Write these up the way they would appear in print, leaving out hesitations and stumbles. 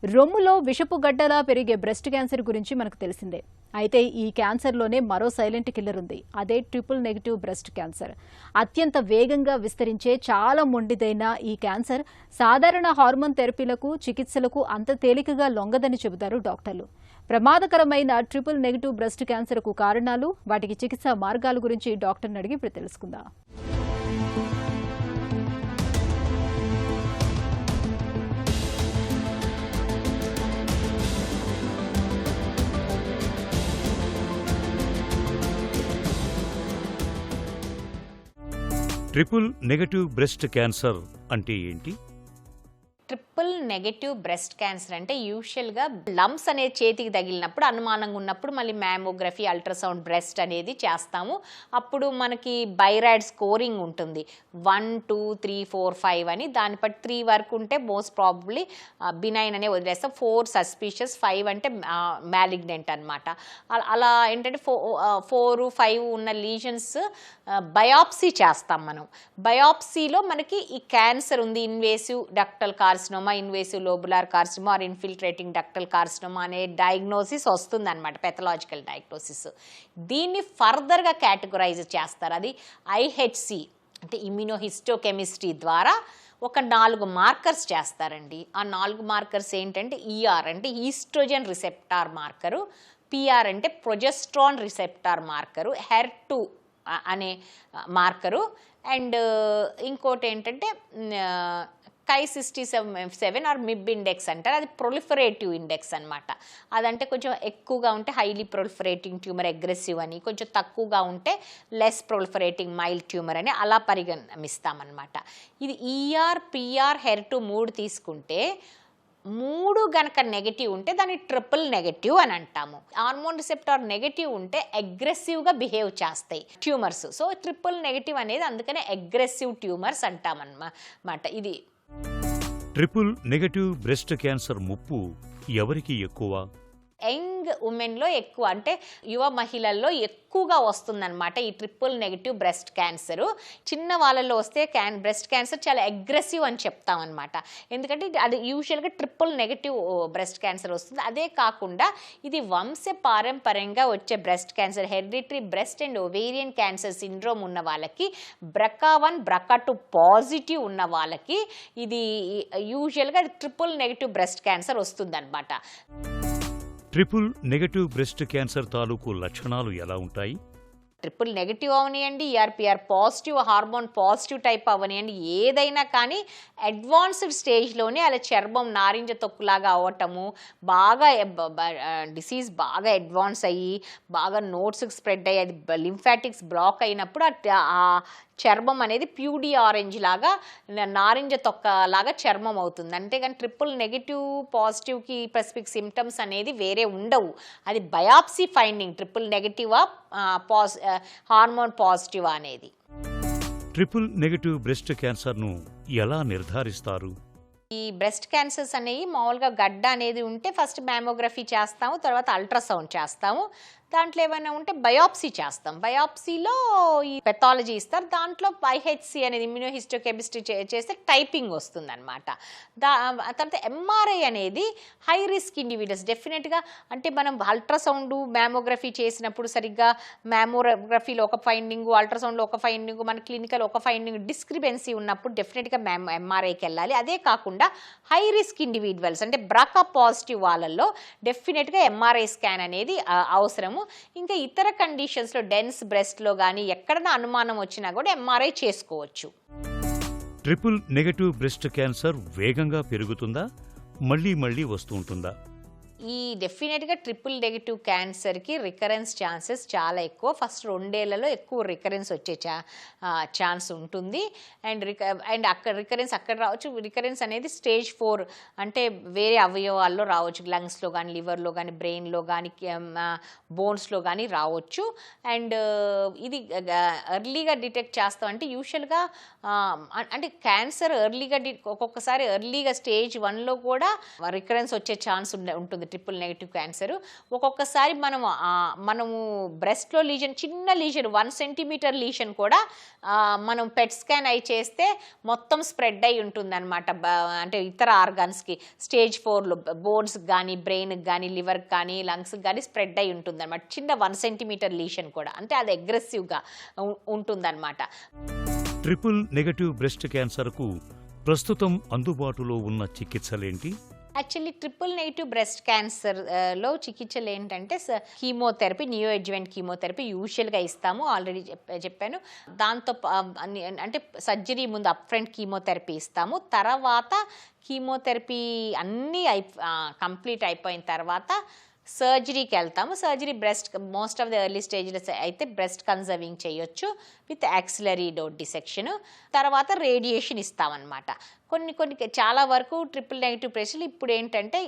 రొమ్ములో విషపు గడ్డలా పెరిగే బ్రెస్ట్ క్యాన్సర్ గురించి మనకు తెలిసిందే. అయితే ఈ క్యాన్సర్లోనే మరో సైలెంట్ కిల్లర్ ఉంది. అదే ట్రిపుల్ నెగటివ్ బ్రెస్ట్ క్యాన్సర్. అత్యంత వేగంగా విస్తరించే చాలా మొండిదైన ఈ క్యాన్సర్ సాధారణ హార్మోన్ థెరపీలకు, చికిత్సలకు అంత తేలికగా లొంగదని చెబుతారు డాక్టర్లు. ప్రమాదకరమైన ట్రిపుల్ నెగటివ్ బ్రెస్ట్ క్యాన్సర్కు కారణాలు, వాటికి చికిత్సా మార్గాల గురించి డాక్టర్ని అడిగి ఇప్పుడు తెలుసుకుందాం. ట్రిపుల్ నెగటివ్ బ్రెస్ట్ క్యాన్సర్ అంటే ఏంటి? ట్రిపుల్ నెగటివ్ బ్రెస్ట్ క్యాన్సర్ అంటే యూజువల్గా లంప్స్ అనేది చేతికి తగిలినప్పుడు, అనుమానంగా ఉన్నప్పుడు మళ్ళీ మ్యామోగ్రఫీ, అల్ట్రాసౌండ్ బ్రెస్ట్ అనేది చేస్తాము. అప్పుడు మనకి బైరాయిడ్ స్కోరింగ్ ఉంటుంది, 1, 2, 3, 4, 5 అని. దాన్ని బట్టి 3 వరకు ఉంటే మోస్ట్ ప్రాబబ్లీ బినైన్ అనే వదిలేస్తాం, 4 సస్పీషియస్, 5 అంటే మ్యాలిగ్నెంట్ అనమాట. అలా ఏంటంటే 4, 5 ఉన్న లీజన్స్ బయాప్సీ చేస్తాం మనం. బయాప్సీలో మనకి ఈ క్యాన్సర్ ఉంది, invasive ductal carcinoma, invasive lobular carcinoma or infiltrating ductal carcinoma అనే డయాగ్నోసిస్ వస్తుంది అనమాట, పెథలాజికల్ డయాగ్నోసిస్. దీన్ని ఫర్దర్గా కేటగరైజ్ చేస్తారు. అది ఐహెచ్సి అంటే ఇమ్యూనోహిస్టోకెమిస్ట్రీ ద్వారా ఒక 4 మార్కర్స్ చేస్తారండి. ఆ 4 మార్కర్స్ ఏంటంటే ఈఆర్ అంటే ఈస్ట్రోజన్ రిసెప్టార్ మార్కరు, పిఆర్ అంటే ప్రొజెస్ట్రాన్ రిసెప్టార్ మార్కరు, HER2 అనే మార్కరు, అండ్ ఇంకోటి ఏంటంటే Ki-67 ఆర్ మిబ్ ఇండెక్స్ అంటారు. అది ప్రొలిఫరేటివ్ ఇండెక్స్ అనమాట. అదంటే కొంచెం ఎక్కువగా ఉంటే హైలీ ప్రొలిఫరేటింగ్ ట్యూమర్, అగ్రెసివ్ అని, కొంచెం తక్కువగా ఉంటే లెస్ ప్రొలిఫరేటింగ్ మైల్డ్ ట్యూమర్ అని అలా పరిగణిస్తామన్నమాట. ఇది ఈఆర్, పిఆర్, HER2 3 తీసుకుంటే 3 గనక నెగటివ్ ఉంటే దాన్ని ట్రిపుల్ నెగటివ్ అని అంటాము. హార్మోన్ రిసెప్టార్ నెగటివ్ ఉంటే అగ్రెసివ్గా బిహేవ్ చేస్తాయి ట్యూమర్స్. సో ట్రిపుల్ నెగటివ్ అనేది అందుకనే అగ్రెసివ్ ట్యూమర్స్ అంటామన్నమాట. ఇది ట్రిపుల్ నెగటివ్ బ్రెస్ట్ క్యాన్సర్ ముప్పు ఎవరికి ఎక్కువ? యంగ్ ఉమెన్లో ఎక్కువ, అంటే యువ మహిళల్లో ఎక్కువగా వస్తుందన్నమాట ఈ ట్రిపుల్ నెగటివ్ బ్రెస్ట్ క్యాన్సరు. చిన్న వాళ్ళలో వస్తే బ్రెస్ట్ క్యాన్సర్ చాలా అగ్రెసివ్ అని చెప్తామన్నమాట. ఎందుకంటే అది యూజువల్గా ట్రిపుల్ నెగటివ్ బ్రెస్ట్ క్యాన్సర్ వస్తుంది. అదే కాకుండా ఇది వంశపారంపర్యంగా వచ్చే breast cancer, hereditary breast and ovarian cancer syndrome ఉన్న వాళ్ళకి, BRCA1, BRCA2 పాజిటివ్ ఉన్న వాళ్ళకి ఇది యూజువల్గా ట్రిపుల్ నెగటివ్ బ్రెస్ట్ క్యాన్సర్ వస్తుందన్నమాట. ట్రిపుల్ నెగటివ్ బ్రెస్ట్ క్యాన్సర్ తాలూకు లక్షణాలు ఎలా ఉంటాయి? ట్రిపుల్ నెగటివ్ అవనియండి, ER PR positive, hormone positive type అవనియండి, ఏదైనా కానీ అడ్వాన్స్డ్ స్టేజ్లోనే అలా చర్మం నారింజ తొక్కులాగా అవ్వటము, బాగా డిసీజ్ బాగా అడ్వాన్స్ అయ్యి బాగా నోట్స్కి స్ప్రెడ్ అయ్యి అది లింఫాటిక్స్ బ్లాక్ అయినప్పుడు ఆ చర్మం అనేది ప్యూడీ ఆరెంజ్ లాగా, నారింజ తొక్కలాగా చర్మం అవుతుంది. అంతేగాని ట్రిపుల్ నెగిటివ్ పాజిటివ్కి స్పెసిఫిక్ సిమ్టమ్స్ అనేది వేరే ఉండవు. అది బయాప్సీ ఫైండింగ్, ట్రిపుల్ నెగిటివా హార్మోన్ పాజిటివా అనేది. ట్రిపుల్ నెగటివ్ బ్రెస్ట్ క్యాన్సర్ను ఎలా నిర్ధారిస్తారు? ఈ బ్రెస్ట్ క్యాన్సర్స్ అనేవి మామూలుగా గడ్డ అనేది ఉంటే ఫస్ట్ మ్యామోగ్రఫీ చేస్తాము, తర్వాత అల్ట్రాసౌండ్ చేస్తాము. దాంట్లో ఏమైనా ఉంటే బయాప్సీ చేస్తాం. బయాప్సీలో ఈ పెథాలజీ ఇస్తారు. దాంట్లో ఐహెచ్సి అనేది ఇమ్యూనోహిస్టోకెమిస్ట్రీ చేస్తే టైపింగ్ వస్తుంది అనమాట. తర్వాత ఎంఆర్ఐ అనేది హై రిస్క్ ఇండివిజువల్స్ డెఫినెట్గా, అంటే మనం అల్ట్రాసౌండ్ మ్యామోగ్రఫీ చేసినప్పుడు సరిగ్గా మ్యామోగ్రఫీలో ఒక ఫైండింగ్, అల్ట్రాసౌండ్లో ఒక ఫైండింగ్, మన క్లినికల్ ఒక ఫైండింగ్ డిస్క్రిపెన్సీ ఉన్నప్పుడు డెఫినెట్గా ఎంఆర్ఐకి వెళ్ళాలి. అదే కాకుండా హై రిస్క్ ఇండివిజువల్స్ అంటే BRCA పాజిటివ్ వాళ్ళల్లో డెఫినెట్గా ఎంఆర్ఐ స్కాన్ అనేది అవసరము. ఇంకా ఇతర కండిషన్స్లో డెన్స్ బ్రెస్ట్లో కానీ ఎక్కడైనా అనుమానం వచ్చినా కూడా ఎంఆర్ఐ చేసుకోవచ్చు. ట్రిపుల్ నెగటివ్ బ్రెస్ట్ క్యాన్సర్ వేగంగా పెరుగుతుందా, మళ్ళీ మళ్ళీ వస్తూ ఉంటుందా? ఈ డెఫినెట్గా ట్రిపుల్ నెగటివ్ క్యాన్సర్కి రికరెన్స్ ఛాన్సెస్ చాలా ఎక్కువ. ఫస్ట్ 2 ఏళ్లలో ఎక్కువ రికరెన్స్ వచ్చే ఛాన్స్ ఉంటుంది. అండ్ అక్కడ రికరెన్స్ అక్కడ రావచ్చు. రికరెన్స్ అనేది స్టేజ్ 4 అంటే వేరే అవయవాల్లో రావచ్చు, లంగ్స్లో కానీ, లివర్లో కానీ, బ్రెయిన్లో కానీ, బోన్స్లో కానీ రావచ్చు. అండ్ ఇది ఎర్లీగా డిటెక్ట్ చేస్తాం అంటే యూజువల్గా అంటే క్యాన్సర్ ఎర్లీగా ఒక్కొక్కసారి ఎర్లీగా స్టేజ్ 1లో కూడా రికరెన్స్ వచ్చే ఛాన్స్ ఉంటుంది ట్రిపుల్ నెగిటివ్ క్యాన్సర్. ఒక్కొక్కసారి మనము బ్రెస్ట్లో లీజన్, చిన్న లీజన్ 1 సెంటీమీటర్ లీజన్ కూడా మనం పెట్ స్కాన్ అయి చేస్తే మొత్తం స్ప్రెడ్ అయి ఉంటుందన్నమాట. అంటే ఇతర ఆర్గాన్స్కి, స్టేజ్ 4లో బోన్స్కి కానీ, బ్రెయిన్కి కానీ, లివర్కి కానీ, లంగ్స్కి కానీ స్ప్రెడ్ అయి ఉంటుందన్నమాట. చిన్న 1 సెంటీమీటర్ లీజన్ కూడా, అంటే అది అగ్రెసివ్గా ఉంటుందన్నమాట. ట్రిపుల్ నెగటివ్ బ్రెస్ట్ క్యాన్సర్కు ప్రస్తుతం అందుబాటులో ఉన్న చికిత్సలేంటి? యాక్చువల్లీ ట్రిపుల్ నెగిటివ్ బ్రెస్ట్ క్యాన్సర్లో చికిత్సలు ఏంటంటే కీమోథెరపీ, నియో అడ్జువెంట్ కీమోథెరపీ యూజువల్గా ఇస్తాము, ఆల్రెడీ చెప్పాను. దాంతో అంటే సర్జరీ ముందు అప్ ఫ్రంట్ కీమోథెరపీ ఇస్తాము. తర్వాత కీమోథెరపీ అన్నీ కంప్లీట్ అయిపోయిన తర్వాత సర్జరీకి వెళ్తాము. Surgery breast most of the early స్టేజ్లో అయితే బ్రెస్ట్ కన్జర్వింగ్ చేయొచ్చు విత్ యాక్సిలరీ డోర్ డిసెక్షన్. తర్వాత రేడియేషన్ ఇస్తామన్నమాట. కొన్ని చాలా వరకు ట్రిపుల్ నెగిటివ్ పేషెంట్లు ఇప్పుడు ఏంటంటే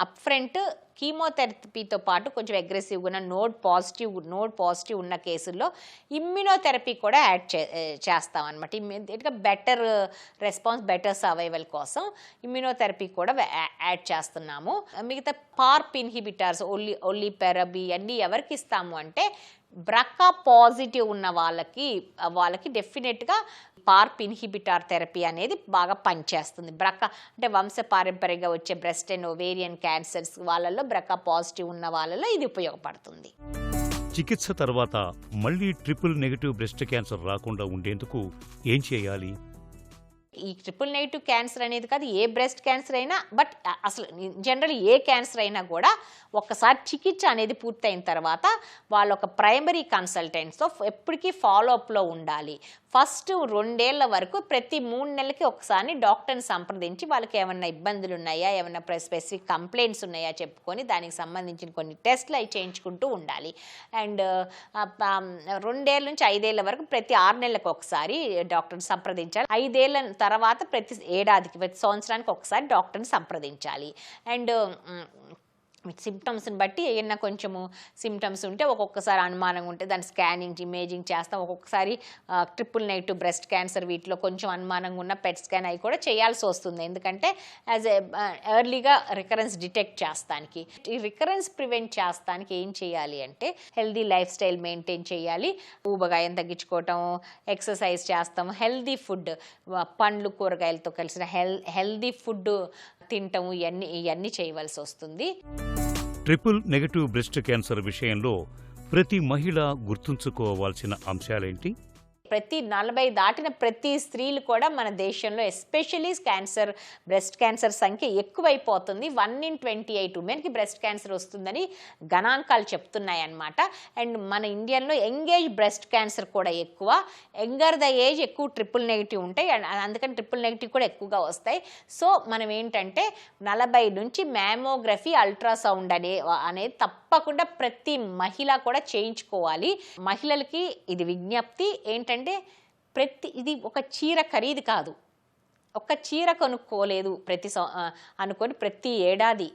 అప్ ఫ్రంట్ కీమోథెరపీతో పాటు కొంచెం అగ్రెసివ్గా ఉన్న నోడ్ పాజిటివ్ ఉన్న కేసుల్లో ఇమ్యునోథెరపీ కూడా యాడ్ చేస్తామన్నమాట. ఇమ్మీడియట్గా బెటర్ రెస్పాన్స్, బెటర్ సర్వైవల్ కోసం ఇమ్యునోథెరపీ కూడా యాడ్ చేస్తున్నాము. మిగతా పార్ప్ ఇన్హిబిటర్స్, ఒల్లిపెరబి అన్నీ ఎవరికి ఇస్తాము అంటే బ్రకా పాజిటివ్ ఉన్న వాళ్ళకి డెఫినెట్గా పార్ప్ ఇన్హిబిటార్ థెరపీ అనేది బాగా పనిచేస్తుంది. బ్రకా అంటే వంశపారంపర్యంగా వచ్చే బ్రెస్ట్ అండ్ ఓవేరియన్ క్యాన్సర్స్ వాళ్ళల్లో బ్రకా పాజిటివ్ ఉన్న వాళ్ళలో ఇది ఉపయోగపడుతుంది. చికిత్స తర్వాత మళ్ళీ ట్రిపుల్ నెగటివ్ బ్రెస్ట్ క్యాన్సర్ రాకుండా ఉండేందుకు ఏం చేయాలి? ఈ ట్రిపుల్ నెగిటివ్ క్యాన్సర్ అనేది కాదు, ఏ బ్రెస్ట్ క్యాన్సర్ అయినా, బట్ అసలు జనరల్ ఏ క్యాన్సర్ అయినా కూడా ఒక్కసారి చికిత్స అనేది పూర్తయిన తర్వాత వాళ్ళ ఒక ప్రైమరీ కన్సల్టెంట్స్తో ఎప్పటికీ ఫాలోఅప్లో ఉండాలి. ఫస్ట్ 2 ఏళ్ల వరకు ప్రతి 3 నెలలకి ఒకసారి డాక్టర్ని సంప్రదించి వాళ్ళకి ఏమన్నా ఇబ్బందులు ఉన్నాయా, ఏమన్నా స్పెసిఫిక్ కంప్లైంట్స్ ఉన్నాయా చెప్పుకొని దానికి సంబంధించిన కొన్ని టెస్ట్లు అవి చేయించుకుంటూ ఉండాలి. అండ్ 2 ఏళ్ళ నుంచి 5 ఏళ్ల వరకు ప్రతి 6 నెలలకు ఒకసారి డాక్టర్ని సంప్రదించాలి. 5 ఏళ్ళ తర్వాత ప్రతి ఏడాదికి, ప్రతి సంవత్సరానికి ఒకసారి డాక్టర్ని సంప్రదించాలి. అండ్ సిమ్టమ్స్ని బట్టి ఏమన్నా కొంచెము సిమ్టమ్స్ ఉంటే ఒక్కొక్కసారి అనుమానంగా ఉంటే దాని స్కానింగ్, ఇమేజింగ్ చేస్తాం. ఒక్కొక్కసారి ట్రిపుల్ నెగిటివ్ బ్రెస్ట్ క్యాన్సర్ వీటిలో కొంచెం అనుమానంగా ఉన్న పెట్ స్కాన్ అవి కూడా చేయాల్సి వస్తుంది. ఎందుకంటే యాజ్ ఎర్లీగా రికరెన్స్ డిటెక్ట్ చేస్తానికి. ఈ రికరెన్స్ ప్రివెంట్ చేస్తానికి ఏం చేయాలి అంటే హెల్దీ లైఫ్ స్టైల్ మెయింటైన్ చేయాలి. ఊబగాయం తగ్గించుకోవటం, ఎక్సర్సైజ్ చేస్తాము, హెల్దీ ఫుడ్, పండ్లు కూరగాయలతో కలిసిన హెల్దీ ఫుడ్ తింటాము, ఇవన్నీ చేయవలసి వస్తుంది. ట్రిపుల్ నెగటివ్ బ్రెస్ట్ క్యాన్సర్ విషయంలో ప్రతి మహిళ గుర్తుంచుకోవాల్సిన అంశాలేంటి? ప్రతి 40 దాటిన ప్రతి స్త్రీలు కూడా మన దేశంలో ఎస్పెషలీ బ్రెస్ట్ క్యాన్సర్ సంఖ్య ఎక్కువైపోతుంది. 1 in 28 ఉమెన్కి బ్రెస్ట్ క్యాన్సర్ వస్తుందని గణాంకాలు చెప్తున్నాయి అన్నమాట. అండ్ మన ఇండియాలో యంగేజ్ బ్రెస్ట్ క్యాన్సర్ కూడా ఎక్కువ, యంగర్ ద ఏజ్ ఎక్కువ ట్రిపుల్ నెగిటివ్ ఉంటాయి. అందుకని ట్రిపుల్ నెగిటివ్ కూడా ఎక్కువగా వస్తాయి. సో మనం ఏంటంటే 40 నుంచి మ్యామోగ్రఫీ, అల్ట్రాసౌండ్ అనేది తప్పకుండా ప్రతి మహిళ కూడా చేయించుకోవాలి. మహిళలకి ఇది విజ్ఞప్తి ఏంటంటే ఇది ఒక చీర ఖరీదు కాదు. ఒక చీర కొనుక్కోలేదు అనుకొని ప్రతి ఏడాది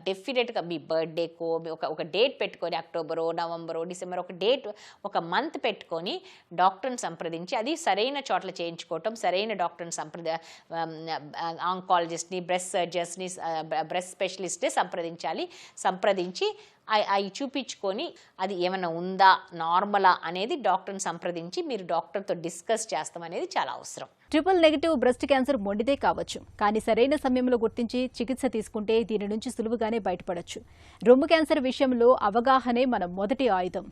డెఫినెట్గా మీ బర్త్డేకో ఒక డేట్ పెట్టుకొని, అక్టోబరో, నవంబరో, డిసెంబర్ ఒక డేట్, ఒక మంత్ పెట్టుకొని డాక్టర్ని సంప్రదించి అది సరైన చోట్ల చేయించుకోవటం, సరైన డాక్టర్ని ఆంకాలజిస్ట్ని, బ్రెస్ట్ సర్జన్స్ని, బ్రెస్ట్ స్పెషలిస్ట్ని సంప్రదించి అవి చూపించుకొని అది ఏమైనా ఉందా, నార్మలా అనేది డాక్టర్ని సంప్రదించి మీరు డాక్టర్తో డిస్కస్ చేస్తాం అనేది చాలా అవసరం. ట్రిపుల్ నెగిటివ్ బ్రెస్ట్ క్యాన్సర్ మొండిదే కావచ్చు, కానీ సరైన సమయంలో గుర్తించి చికిత్స తీసుకుంటే దీని నుంచి సులువుగానే బయటపడొచ్చు. రొమ్ము క్యాన్సర్ విషయంలో అవగాహనే మన మొదటి ఆయుధం.